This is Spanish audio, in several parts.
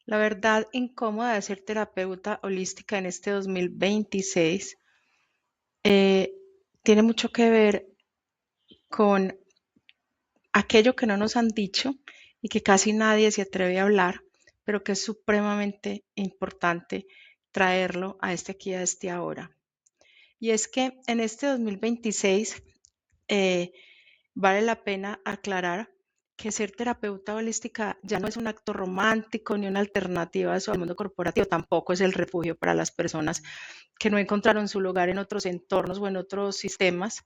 La verdad incómoda de ser terapeuta holística en este 2026 eh, tiene mucho que ver con aquello que no nos han dicho y que casi nadie se atreve a hablar, pero que es supremamente importante traerlo a este aquí, a este ahora. Y es que en este 2026 eh, vale la pena aclarar que ser terapeuta holística ya no es un acto romántico ni una alternativa a eso al mundo corporativo, tampoco es el refugio para las personas que no encontraron su lugar en otros entornos o en otros sistemas,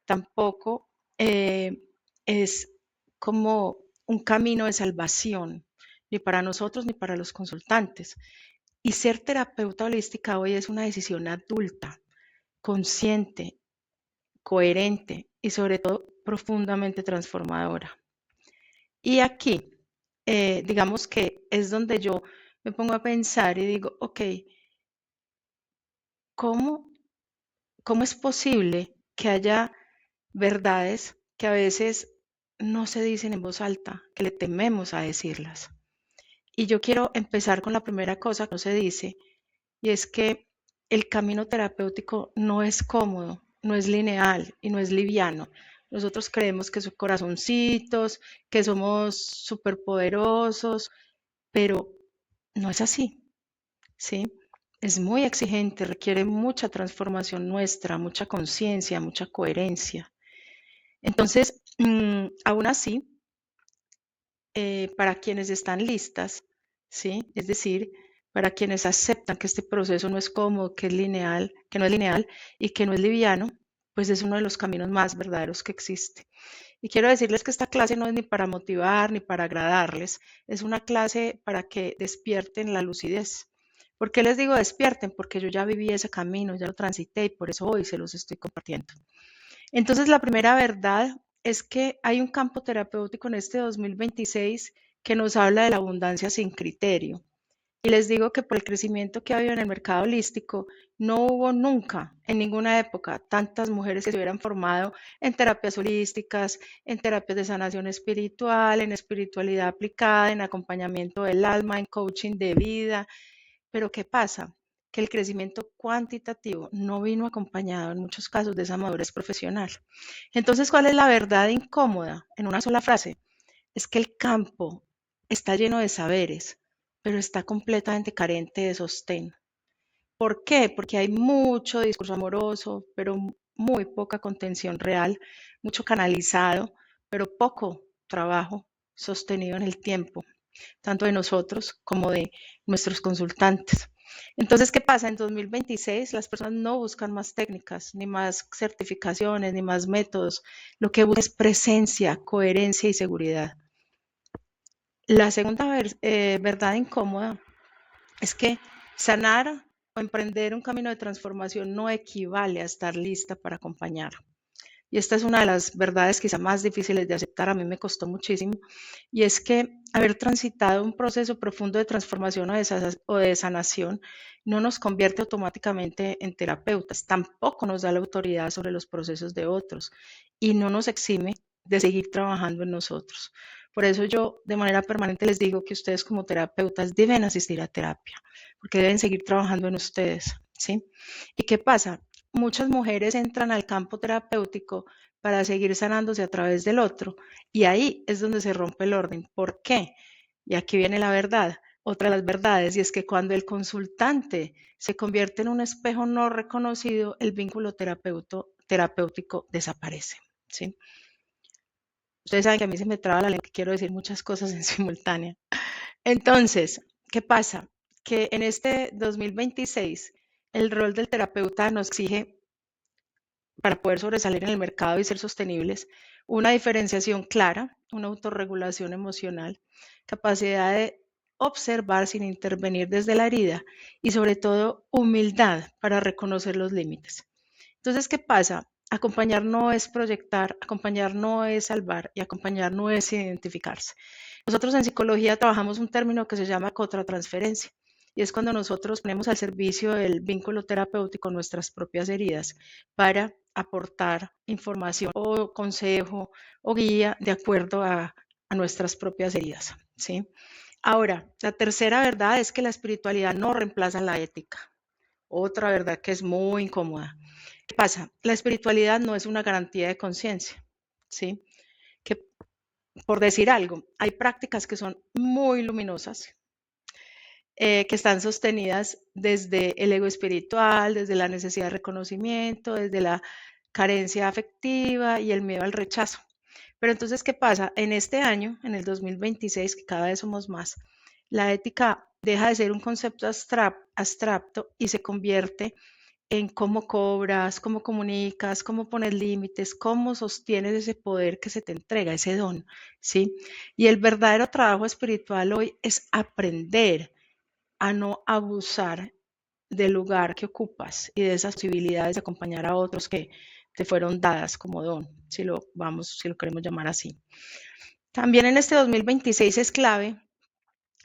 tampoco eh, es como un camino de salvación, ni para nosotros ni para los consultantes. Y ser terapeuta holística hoy es una decisión adulta, consciente, coherente y sobre todo profundamente transformadora. Y aquí, digamos que es donde yo me pongo a pensar y digo, ok, ¿cómo, cómo es posible que haya verdades que a veces no se dicen en voz alta, que le tememos a decirlas? Y yo quiero empezar con la primera cosa que no se dice, y es que el camino terapéutico no es cómodo, no es lineal y no es liviano. Nosotros creemos que son corazoncitos, que somos superpoderosos, pero no es así, ¿sí? Es muy exigente, requiere mucha transformación nuestra, mucha conciencia, mucha coherencia. Entonces, aún así, para quienes están listas, ¿sí? Es decir, para quienes aceptan que este proceso no es cómodo, que es lineal, que no es lineal y que no es liviano, pues es uno de los caminos más verdaderos que existe. Y quiero decirles que esta clase no es ni para motivar ni para agradarles, es una clase para que despierten la lucidez. ¿Por qué les digo despierten? Porque yo ya viví ese camino, ya lo transité y por eso hoy se los estoy compartiendo. Entonces, la primera verdad es que hay un campo terapéutico en este 2026 que nos habla de la abundancia sin criterio. Y les digo que por el crecimiento que ha habido en el mercado holístico, no hubo nunca, en ninguna época, tantas mujeres que se hubieran formado en terapias holísticas, en terapias de sanación espiritual, en espiritualidad aplicada, en acompañamiento del alma, en coaching de vida. Pero ¿qué pasa? Que el crecimiento cuantitativo no vino acompañado en muchos casos de esa madurez profesional. Entonces, ¿cuál es la verdad incómoda? En una sola frase, es que el campo está lleno de saberes, pero está completamente carente de sostén. ¿Por qué? Porque hay mucho discurso amoroso, pero muy poca contención real, mucho canalizado, pero poco trabajo sostenido en el tiempo, tanto de nosotros como de nuestros consultantes. Entonces, ¿qué pasa? En 2026 las personas no buscan más técnicas, ni más certificaciones, ni más métodos. Lo que buscan es presencia, coherencia y seguridad. La segunda verdad incómoda es que sanar o emprender un camino de transformación no equivale a estar lista para acompañar. Y esta es una de las verdades quizá más difíciles de aceptar, a mí me costó muchísimo, y es que haber transitado un proceso profundo de transformación o de sanación no nos convierte automáticamente en terapeutas, tampoco nos da la autoridad sobre los procesos de otros y no nos exime de seguir trabajando en nosotros. Por eso yo de manera permanente les digo que ustedes como terapeutas deben asistir a terapia, porque deben seguir trabajando en ustedes, ¿sí? ¿Y qué pasa? Muchas mujeres entran al campo terapéutico para seguir sanándose a través del otro y ahí es donde se rompe el orden. ¿Por qué? Y aquí viene la verdad, otra de las verdades, y es que cuando el consultante se convierte en un espejo no reconocido, el vínculo terapéutico desaparece, ¿sí? Ustedes saben que a mí se me traba la lengua, que quiero decir muchas cosas en simultánea. Entonces, ¿qué pasa? Que en este 2026 el rol del terapeuta nos exige, para poder sobresalir en el mercado y ser sostenibles, una diferenciación clara, una autorregulación emocional, capacidad de observar sin intervenir desde la herida y sobre todo humildad para reconocer los límites. Entonces, ¿qué pasa? Acompañar no es proyectar, acompañar no es salvar y acompañar no es identificarse. Nosotros en psicología trabajamos un término que se llama contratransferencia y es cuando nosotros ponemos al servicio del vínculo terapéutico nuestras propias heridas para aportar información o consejo o guía de acuerdo a nuestras propias heridas, ¿sí? Ahora, la tercera verdad es que la espiritualidad no reemplaza la ética. Otra verdad que es muy incómoda. ¿Qué pasa? La espiritualidad no es una garantía de conciencia, ¿sí? Que por decir algo, hay prácticas que son muy luminosas, que están sostenidas desde el ego espiritual, desde la necesidad de reconocimiento, desde la carencia afectiva y el miedo al rechazo. Pero entonces, ¿qué pasa? En este año, en el 2026, que cada vez somos más, la ética deja de ser un concepto abstracto y se convierte en cómo cobras, cómo comunicas, cómo pones límites, cómo sostienes ese poder que se te entrega, ese don, ¿sí? Y el verdadero trabajo espiritual hoy es aprender a no abusar del lugar que ocupas y de esas posibilidades de acompañar a otros que te fueron dadas como don, si lo queremos llamar así. También en este 2026 es clave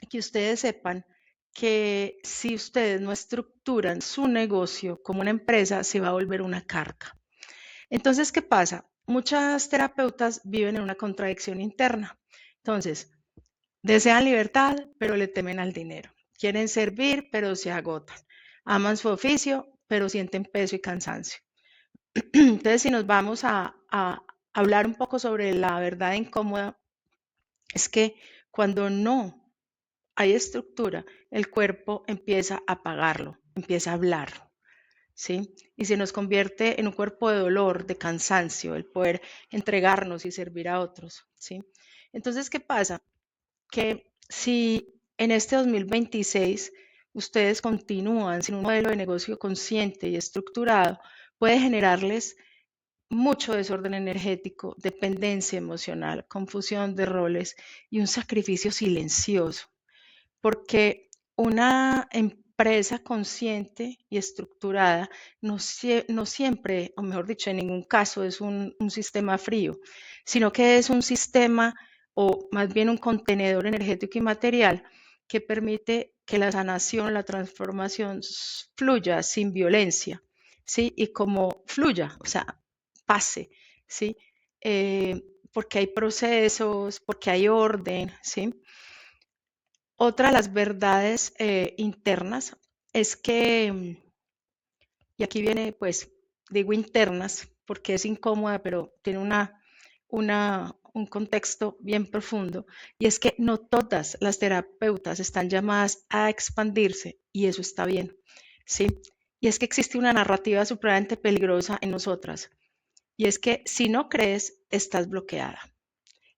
que ustedes sepan que si ustedes no estructuran su negocio como una empresa, se va a volver una carga. Entonces, ¿qué pasa? Muchas terapeutas viven en una contradicción interna. Entonces, desean libertad, pero le temen al dinero. Quieren servir, pero se agotan. Aman su oficio, pero sienten peso y cansancio. Entonces, si nos vamos a hablar un poco sobre la verdad incómoda, es que cuando no hay estructura, el cuerpo empieza a pagarlo, empieza a hablar, ¿sí? Y se nos convierte en un cuerpo de dolor, de cansancio, el poder entregarnos y servir a otros, ¿sí? Entonces, ¿qué pasa? Que si en este 2026 ustedes continúan sin un modelo de negocio consciente y estructurado, puede generarles mucho desorden energético, dependencia emocional, confusión de roles y un sacrificio silencioso, porque una empresa consciente y estructurada no siempre, o mejor dicho, en ningún caso es un sistema frío, sino que es un sistema o más bien un contenedor energético y material que permite que la sanación, la transformación fluya sin violencia, ¿sí? Y como fluya, o sea, pase, ¿sí? Porque hay procesos, porque hay orden, ¿sí? Otra de las verdades internas es que, y aquí viene, pues, digo internas porque es incómoda, pero tiene un contexto bien profundo, y es que no todas las terapeutas están llamadas a expandirse, y eso está bien, ¿sí? Y es que existe una narrativa supremamente peligrosa en nosotras, y es que si no crees, estás bloqueada.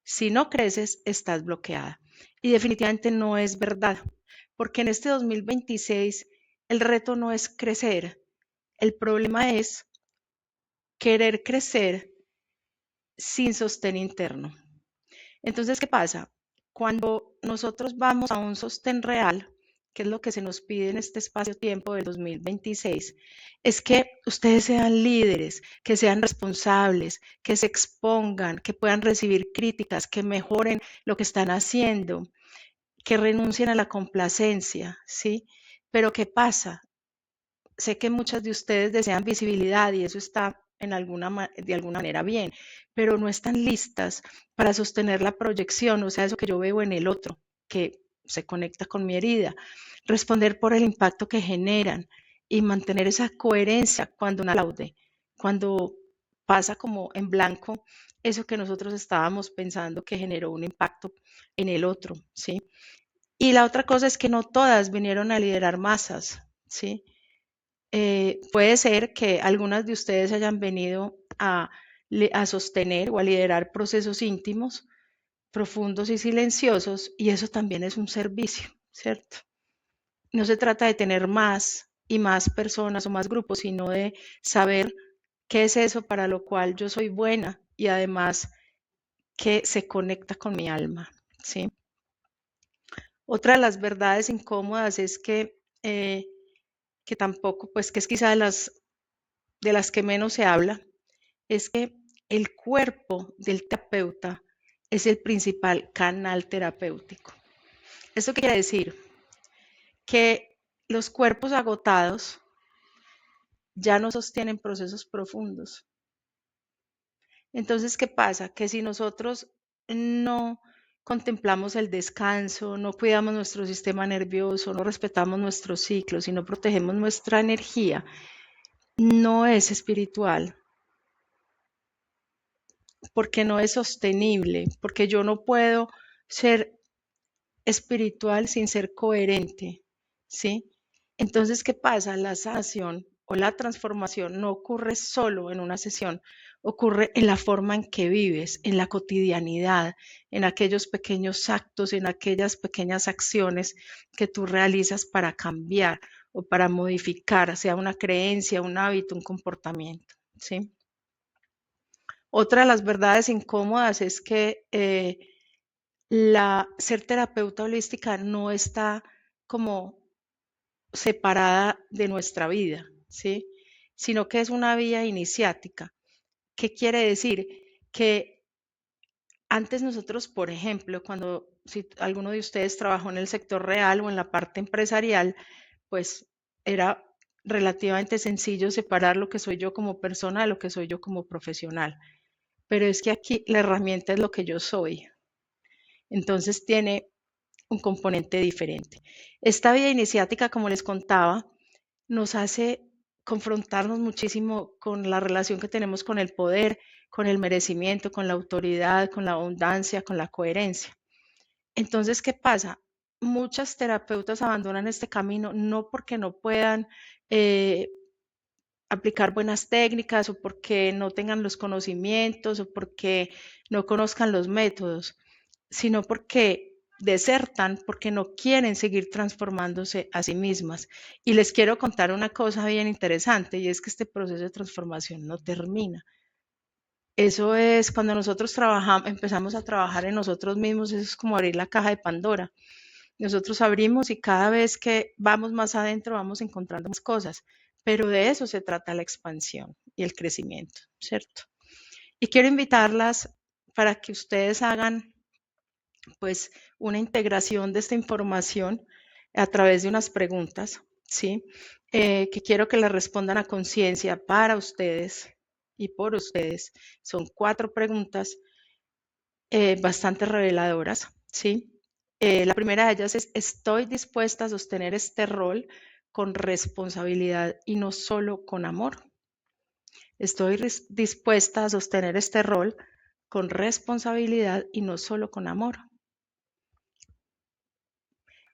Si no creces, estás bloqueada. Y definitivamente no es verdad, porque en este 2026 el reto no es crecer, el problema es querer crecer sin sostén interno. Entonces, ¿qué pasa? Cuando nosotros vamos a un sostén real, que es lo que se nos pide en este espacio-tiempo del 2026, es que ustedes sean líderes, que sean responsables, que se expongan, que puedan recibir críticas, que mejoren lo que están haciendo, que renuncien a la complacencia, ¿sí? Pero ¿qué pasa? Sé que muchas de ustedes desean visibilidad y eso está de alguna manera bien, pero no están listas para sostener la proyección, o sea, eso que yo veo en el otro, que se conecta con mi herida, responder por el impacto que generan y mantener esa coherencia cuando uno aplaude, cuando pasa como en blanco eso que nosotros estábamos pensando que generó un impacto en el otro, ¿sí? Y la otra cosa es que no todas vinieron a liderar masas, ¿sí? Puede ser que algunas de ustedes hayan venido a sostener o a liderar procesos íntimos, profundos y silenciosos, y eso también es un servicio, ¿cierto? No se trata de tener más y más personas o más grupos, sino de saber qué es eso para lo cual yo soy buena y además que se conecta con mi alma, ¿sí? Otra de las verdades incómodas es que tampoco, pues que es quizá de las que menos se habla, es que el cuerpo del terapeuta es el principal canal terapéutico. ¿Esto qué quiere decir? Que los cuerpos agotados ya no sostienen procesos profundos. Entonces, ¿qué pasa? Que si nosotros no contemplamos el descanso, no cuidamos nuestro sistema nervioso, no respetamos nuestros ciclos y no protegemos nuestra energía, no es espiritual, porque no es sostenible, porque yo no puedo ser espiritual sin ser coherente, ¿sí? Entonces, ¿qué pasa? La sanación o la transformación no ocurre solo en una sesión, ocurre en la forma en que vives, en la cotidianidad, en aquellos pequeños actos, en aquellas pequeñas acciones que tú realizas para cambiar o para modificar, sea una creencia, un hábito, un comportamiento, ¿sí? Otra de las verdades incómodas es que ser terapeuta holística no está como separada de nuestra vida, ¿sí? Sino que es una vía iniciática. ¿Qué quiere decir? Que antes nosotros, por ejemplo, cuando si alguno de ustedes trabajó en el sector real o en la parte empresarial, pues era relativamente sencillo separar lo que soy yo como persona de lo que soy yo como profesional. Pero es que aquí la herramienta es lo que yo soy. Entonces tiene un componente diferente. Esta vía iniciática, como les contaba, nos hace confrontarnos muchísimo con la relación que tenemos con el poder, con el merecimiento, con la autoridad, con la abundancia, con la coherencia. Entonces, ¿qué pasa? Muchas terapeutas abandonan este camino no porque no puedan eh, aplicar buenas técnicas o porque no tengan los conocimientos o porque no conozcan los métodos, sino porque desertan, porque no quieren seguir transformándose a sí mismas. Y les quiero contar una cosa bien interesante y es que este proceso de transformación no termina. Eso es cuando nosotros trabajamos, empezamos a trabajar en nosotros mismos, eso es como abrir la caja de Pandora. Nosotros abrimos y cada vez que vamos más adentro vamos encontrando más cosas, pero de eso se trata la expansión y el crecimiento, ¿cierto? Y quiero invitarlas para que ustedes hagan pues una integración de esta información a través de unas preguntas, ¿sí? Que quiero que las respondan a conciencia para ustedes y por ustedes. Son 4 preguntas bastante reveladoras, ¿sí? La primera de ellas es, ¿estoy dispuesta a sostener este rol con responsabilidad y no solo con amor? Estoy dispuesta a sostener este rol con responsabilidad y no solo con amor.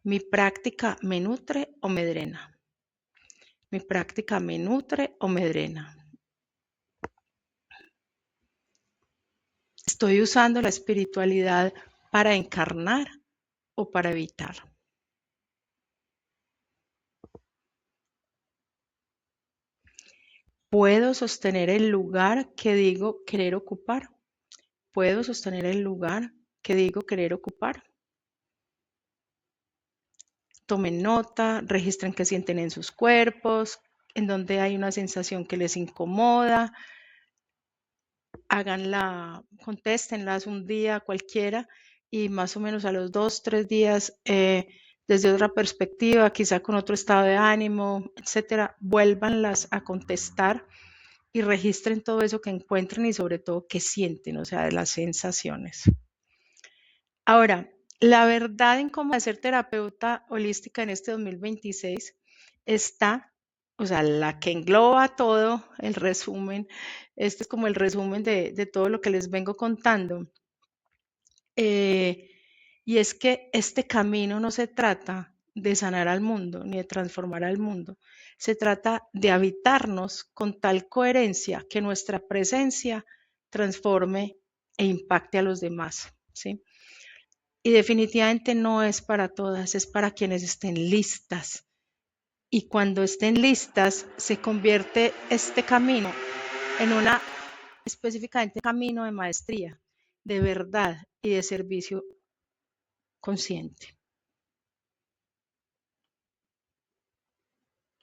¿Mi práctica me nutre o me drena? ¿Mi práctica me nutre o me drena? ¿Estoy usando la espiritualidad para encarnar o para evitar? ¿Puedo sostener el lugar que digo querer ocupar? ¿Puedo sostener el lugar que digo querer ocupar? Tomen nota, registren qué sienten en sus cuerpos, en donde hay una sensación que les incomoda, háganla, contéstenlas un día cualquiera y más o menos a los 2, 3 días, desde otra perspectiva, quizá con otro estado de ánimo, etcétera, vuélvanlas a contestar y registren todo eso que encuentren y sobre todo qué sienten, o sea, de las sensaciones. Ahora, la verdad en cómo ser terapeuta holística en este 2026 está, o sea, la que engloba todo, el resumen, este es como el resumen de todo lo que les vengo contando. Y es que este camino no se trata de sanar al mundo ni de transformar al mundo, se trata de habitarnos con tal coherencia que nuestra presencia transforme e impacte a los demás, ¿sí? Y definitivamente no es para todas, es para quienes estén listas. Y cuando estén listas, se convierte este camino en una específicamente camino de maestría, de verdad y de servicio consciente.